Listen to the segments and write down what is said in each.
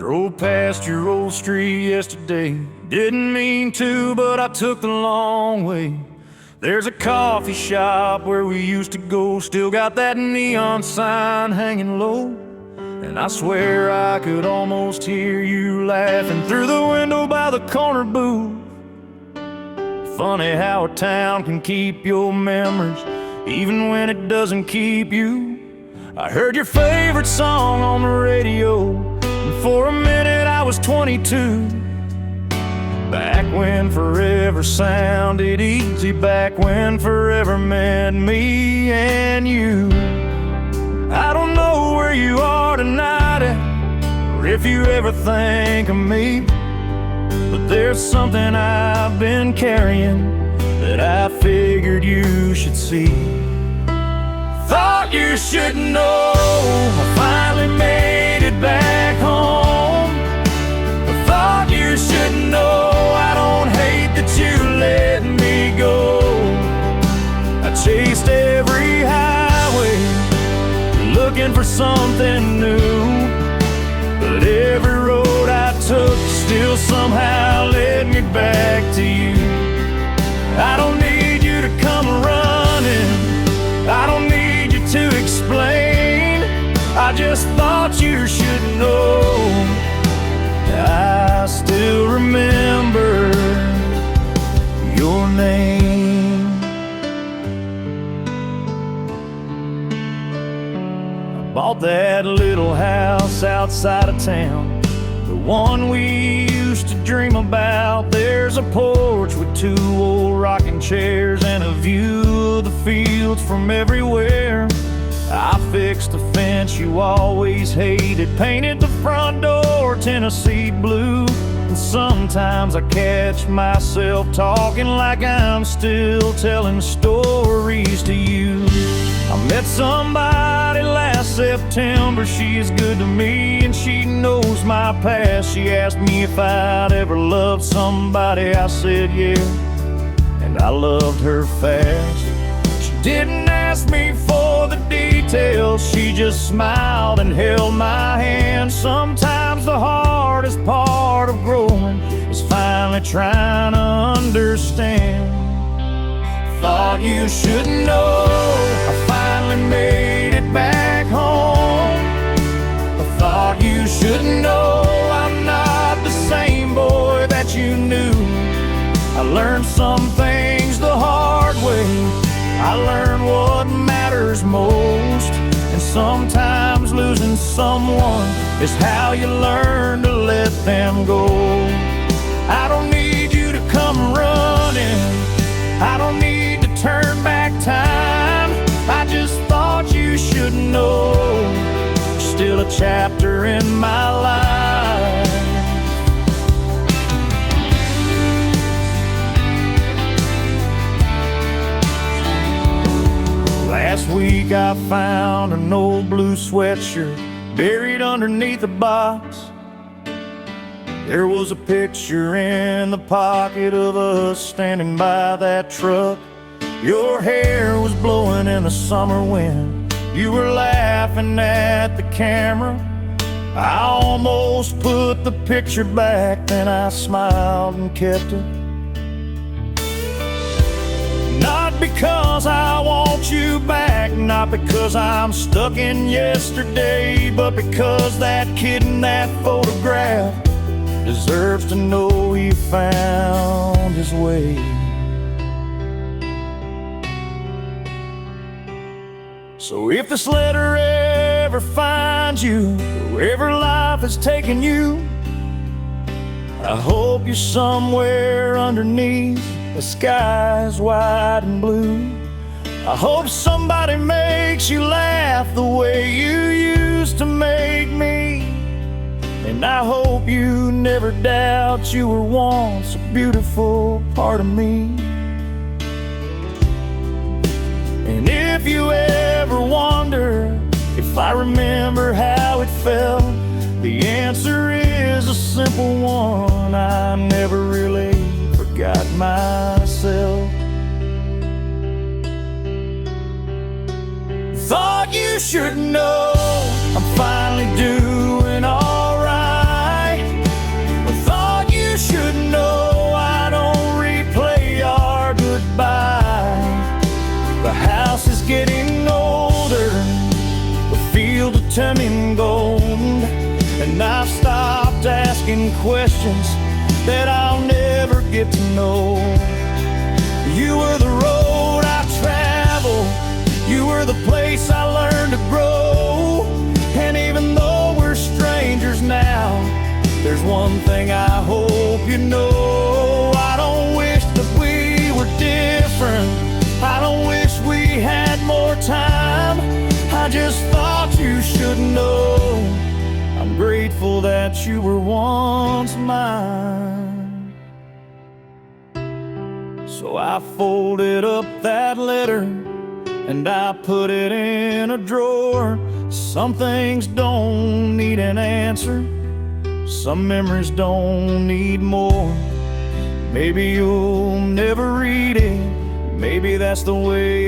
Drove past your old street yesterday. Didn't mean to, but I took the long way. There's a coffee shop where we used to go. Still got that neon sign hanging low. And I swear I could almost hear you laughing through the window by the corner booth. Funny how a town can keep your memories even when it doesn't keep you. I heard your favorite song on the radio, and for a minute I was 22. Back when forever sounded easy, back when forever meant me and you. I don't know where you are tonight, or if you ever think of me, but there's something I've been carrying that I figured you should see. Thought you should know I finally made it back home. I thought you should know I don't hate that you let me go. I chased every highway looking for something new, but every road I took still somehow led me back to you. I don't need you to come running, I don't need you to explain. I just thought you should know I still remember your name. I bought that little house outside of town, the one we used to dream about. There's a porch with two old rocking chairs and a view of the fields from everywhere. I fixed the fence you always hated, painted the front door Tennessee blue. And sometimes I catch myself talking like I'm still telling stories to you. I met somebody last September, she is good to me and she knows my past. She asked me if I'd ever loved somebody, I said yeah, and I loved her fast. She didn't ask me for the details, she just smiled and held my hand. Sometimes the hardest part of growing is finally trying to understand. Thought you should know I finally made it back home. I thought you should know I'm not the same boy that you knew. I learned some things the hard way, I learned what matters most. And sometimes losing someone is how you learn to let them go. I don't need you to come running, I don't need to turn back time. I just thought you should know you're still a chapter in my life. Last week I found an old blue sweatshirt buried underneath a box. There was a picture in the pocket of us standing by that truck. Your hair was blowing in the summer wind, you were laughing at the camera. I almost put the picture back, then I smiled and kept it. Not because I want you back, not because I'm stuck in yesterday, but because that kid in that photograph deserves to know he found his way. So if this letter ever finds you, wherever life has taken you, I hope you're somewhere underneath the sky's wide and blue. I hope somebody makes you laugh the way you used to make me. And I hope you never doubt you were once a beautiful part of me. And if you ever wonder if I remember how it felt, the answer is a simple one: I never really forgot myself. Thought you should know I'm finally doing alright. them in gold. And I've stopped asking questions that I'll never get to know. You were the road I traveled, you were the place I learned to grow. And even though we're strangers now, there's one thing I hope you know. I don't wish that we were different, I don't wish we had more time. I just thought you should know I'm grateful that you were once mine. So I folded up that letter and I put it in a drawer. Some things don't need an answer, some memories don't need more. Maybe you'll never read it, maybe that's the way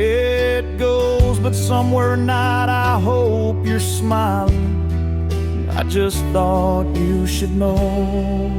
it goes. But somewhere tonight I hope you're smiling, I just thought you should know.